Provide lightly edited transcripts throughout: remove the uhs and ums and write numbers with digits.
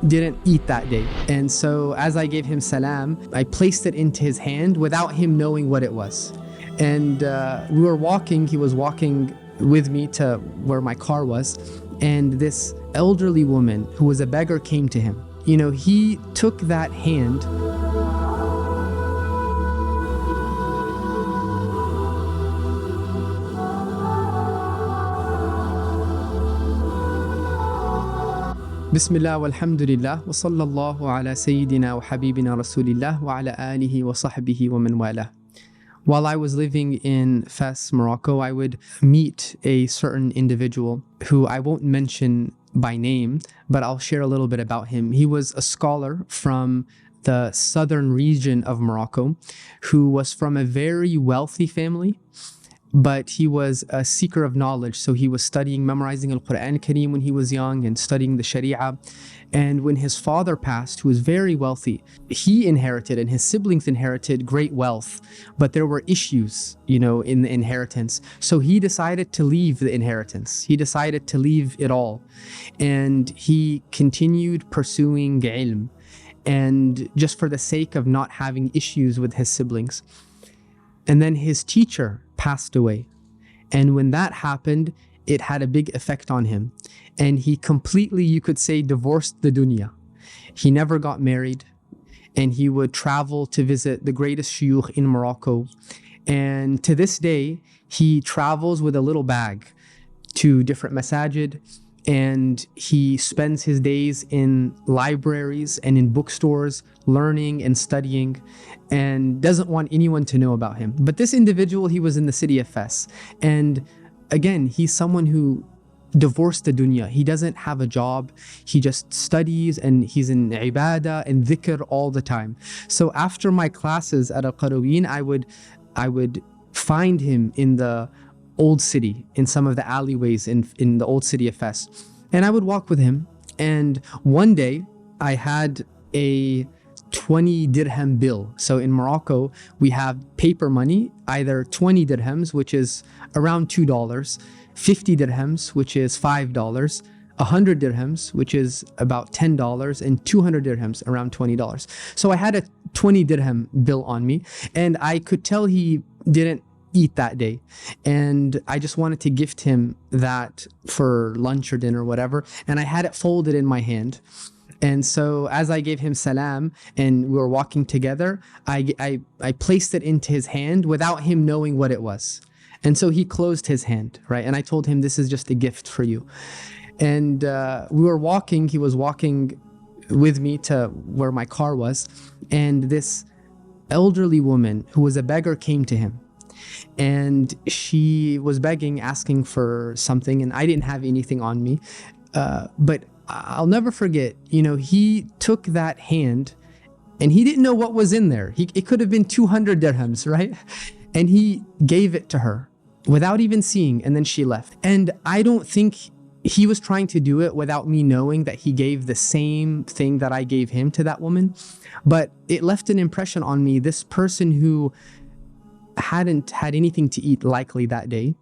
he didn't eat that day. And so as I gave him salam, I placed it into his hand without him knowing what it was. And we were walking, he was walking with me to where my car was, and this elderly woman who was a beggar came to him. You know, he took that hand. Bismillah walhamdulillah wa sallallahu ala sayyidina wa habibina rasulillah wa ala alihi wa sahbihi wa man wala. While I was living in Fes, Morocco, I would meet a certain individual who I won't mention by name, but I'll share a little bit about him. He was a scholar from the southern region of Morocco who was from a very wealthy family, but he was a seeker of knowledge. So he was studying, memorizing Al-Quran Kareem when he was young and studying the Sharia. And when his father passed, who was very wealthy, he inherited and his siblings inherited great wealth, but there were issues, in the inheritance. So he decided to leave the inheritance. He decided to leave it all. And he continued pursuing ilm, and just for the sake of not having issues with his siblings. And then his teacher passed away. And when that happened, it had a big effect on him. And he completely, you could say, divorced the dunya. He never got married. And he would travel to visit the greatest shuyukh in Morocco. And to this day, he travels with a little bag to different masajid. And he spends his days in libraries and in bookstores, learning and studying, and doesn't want anyone to know about him. But this individual, he was in the city of Fes. And again, he's someone who divorced the dunya. He doesn't have a job. He just studies and he's in ibadah and dhikr all the time. So after my classes at Al-Qaraween, I would find him in the old city, in some of the alleyways in the old city of Fes. And I would walk with him. And one day I had a 20 dirham bill. So in Morocco, we have paper money, either 20 dirhams, which is around $2, 50 dirhams, which is $5, 100 dirhams, which is about $10, and 200 dirhams, around $20. So I had a 20 dirham bill on me, and I could tell he didn't eat that day, and I just wanted to gift him that for lunch or dinner or whatever, and I had it folded in my hand. And so as I gave him salam and we were walking together, I placed it into his hand without him knowing what it was. And so he closed his hand, right? And I told him, this is just a gift for you. And we were walking, he was walking with me to where my car was, and this elderly woman who was a beggar came to him. And she was begging, asking for something, and I didn't have anything on me. But I'll never forget, he took that hand and he didn't know what was in there. It could have been 200 dirhams, right? And he gave it to her without even seeing, and then she left. And I don't think he was trying to do it without me knowing that he gave the same thing that I gave him to that woman. But it left an impression on me. This person who hadn't had anything to eat likely that day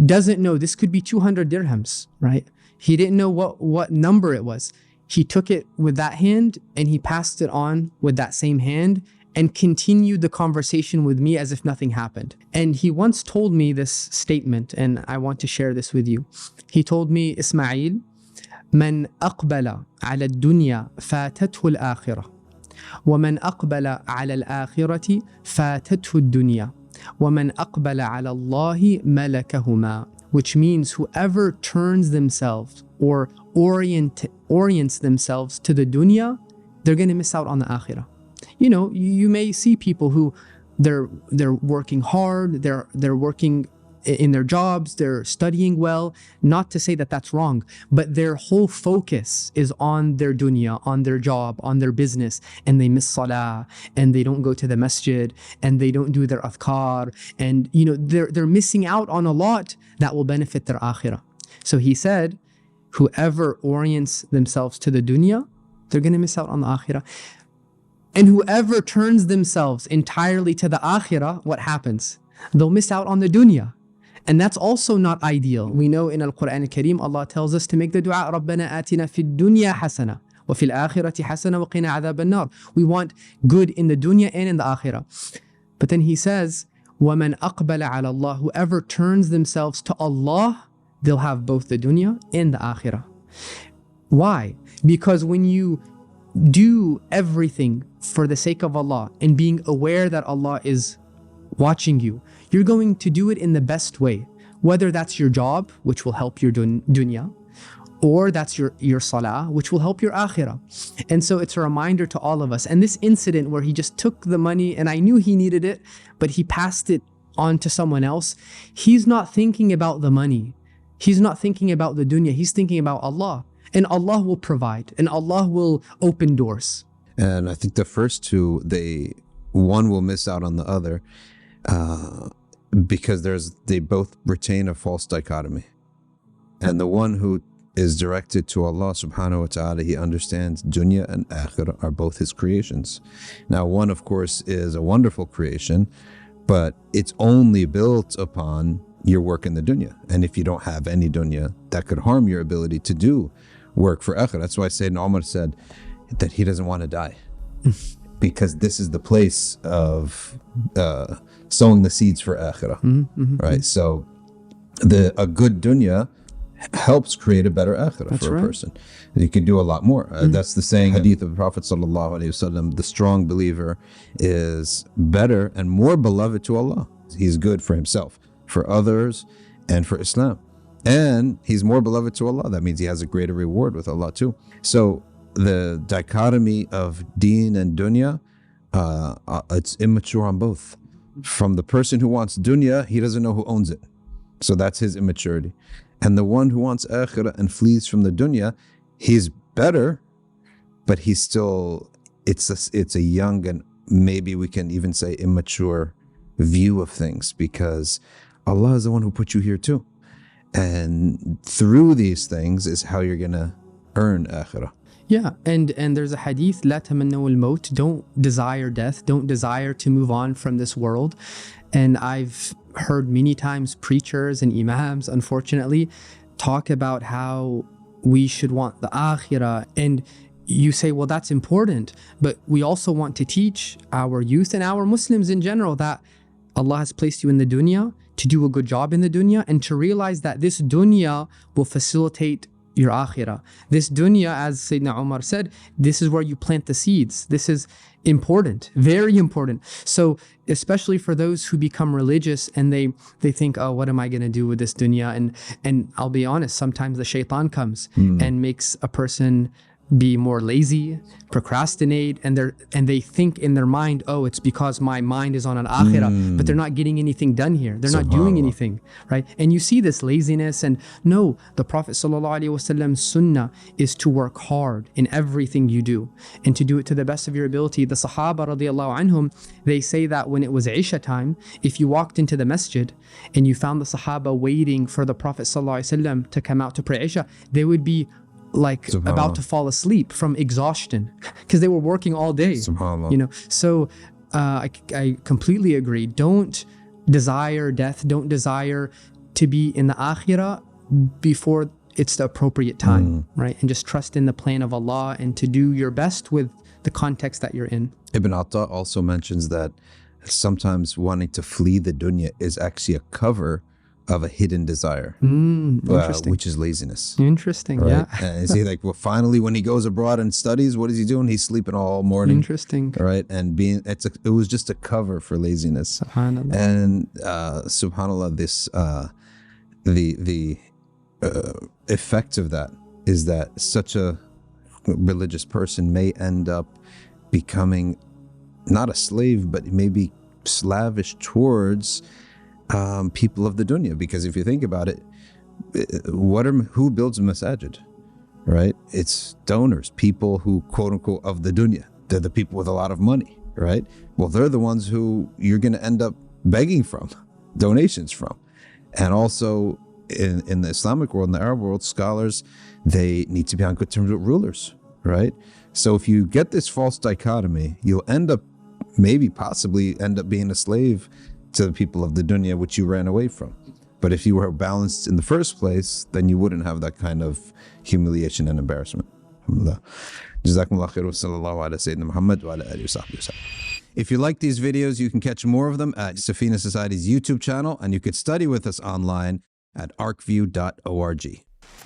doesn't know this could be 200 dirhams, right? He didn't know what number it was. He took it with that hand and he passed it on with that same hand and continued the conversation with me as if nothing happened. And he once told me this statement, and I want to share this with you. He told me, Ismail, من أقبل على الدنيا فاتته الآخرة ومن أقبل على الآخرة فاتته الدنيا ومن أقبل على الله ملكهما. Which means whoever turns themselves or orients themselves to the dunya, they're going to miss out on the akhirah. You may see people who they're working hard, they're working in their jobs, they're studying well. Not to say that that's wrong, but their whole focus is on their dunya, on their job, on their business, and they miss salah, and they don't go to the masjid, and they don't do their adhkar, and they're missing out on a lot that will benefit their akhirah. So he said, whoever orients themselves to the dunya, they're going to miss out on the akhirah. And whoever turns themselves entirely to the akhirah, what happens? They'll miss out on the dunya. And that's also not ideal. We know in Al-Quran Al-Kareem, Allah tells us to make the dua, رَبَّنَا آتِنَا فِي الدُّنْيَا حَسَنَةً وَفِي الْآخِرَةِ حَسَنَةً وَقِنَا عَذَابَ النَّارِ. We want good in the dunya and in the akhirah. But then he says, وَمَنْ أَقْبَلَ عَلَى اللَّهِ, whoever turns themselves to Allah, they'll have both the dunya and the akhirah. Why? Because when you do everything for the sake of Allah and being aware that Allah is watching you, you're going to do it in the best way. Whether that's your job, which will help your dunya, or that's your salah, which will help your akhirah. And so it's a reminder to all of us. And this incident where he just took the money, and I knew he needed it, but he passed it on to someone else. He's not thinking about the money. He's not thinking about the dunya. He's thinking about Allah. And Allah will provide, and Allah will open doors. And I think the first two, one will miss out on the other because they both retain a false dichotomy. And the one who is directed to Allah subhanahu wa ta'ala, he understands dunya and akhirah are both his creations. Now, one, of course, is a wonderful creation, but it's only built upon your work in the dunya. And if you don't have any dunya, that could harm your ability to do work for akhirah. That's why Sayyidina Umar said that he doesn't want to die because this is the place of sowing the seeds for akhirah, right? So a good dunya helps create a better akhirah for a person. You can do a lot more. That's the saying, hadith of the Prophet sallallahu alaihi wasallam, the strong believer is better and more beloved to Allah. He's good for himself, for others, and for Islam. And he's more beloved to Allah. That means he has a greater reward with Allah too. So the dichotomy of deen and dunya, it's immature on both. From the person who wants dunya, he doesn't know who owns it. So that's his immaturity. And the one who wants akhirah and flees from the dunya, he's better, but he's still, it's a young and maybe we can even say immature view of things, because Allah is the one who put you here too. And through these things is how you're going to earn akhirah. Yeah, and there's a hadith, لا تمنوا الموت, don't desire death, don't desire to move on from this world. And I've heard many times preachers and imams, unfortunately, talk about how we should want the akhirah. And you say, well, that's important, but we also want to teach our youth and our Muslims in general that Allah has placed you in the dunya to do a good job in the dunya, and to realize that this dunya will facilitate your akhirah. This dunya, as Sayyidina Umar said, this is where you plant the seeds. This is important, very important. So especially for those who become religious and they think, oh, what am I going to do with this dunya? And I'll be honest, sometimes the shaitan comes and makes a person be more lazy, procrastinate, and they think in their mind, oh, it's because my mind is on an akhirah, but they're not getting anything done here. They're not doing anything, right? And you see this laziness. And no, the Prophet ﷺ's sunnah is to work hard in everything you do and to do it to the best of your ability. The Sahaba radiallahu anhum, they say that when it was Isha time, if you walked into the masjid and you found the Sahaba waiting for the Prophet ﷺ to come out to pray Isha, they would be like about to fall asleep from exhaustion because they were working all day. So I completely agree. Don't desire death, don't desire to be in the akhirah before it's the appropriate time, right? And just trust in the plan of Allah and to do your best with the context that you're in. Ibn Atta also mentions that sometimes wanting to flee the dunya is actually a cover of a hidden desire, which is laziness. Interesting, right? yeah. And is he like, well, finally, when he goes abroad and studies, what is he doing? He's sleeping all morning. Interesting, right? And it was just a cover for laziness. Subhanallah. And subhanallah, this the effect of that is that such a religious person may end up becoming not a slave, but maybe slavish towards people of the dunya. Because if you think about it, who builds a masajid, right? It's donors, people who quote unquote of the dunya. They're the people with a lot of money, right? Well, they're the ones who you're going to end up begging from, donations from. And also in the Islamic world, in the Arab world, scholars, they need to be on good terms with rulers, right? So if you get this false dichotomy, you'll possibly end up being a slave to the people of the dunya, which you ran away from. But if you were balanced in the first place, then you wouldn't have that kind of humiliation and embarrassment. Alhamdulillah. Jazakumullah khair wa sallallahu ala Sayyidina Muhammad wa ala alihi wa sahbihi wa sallam. If you like these videos, you can catch more of them at Safina Society's YouTube channel, and you could study with us online at arcview.org.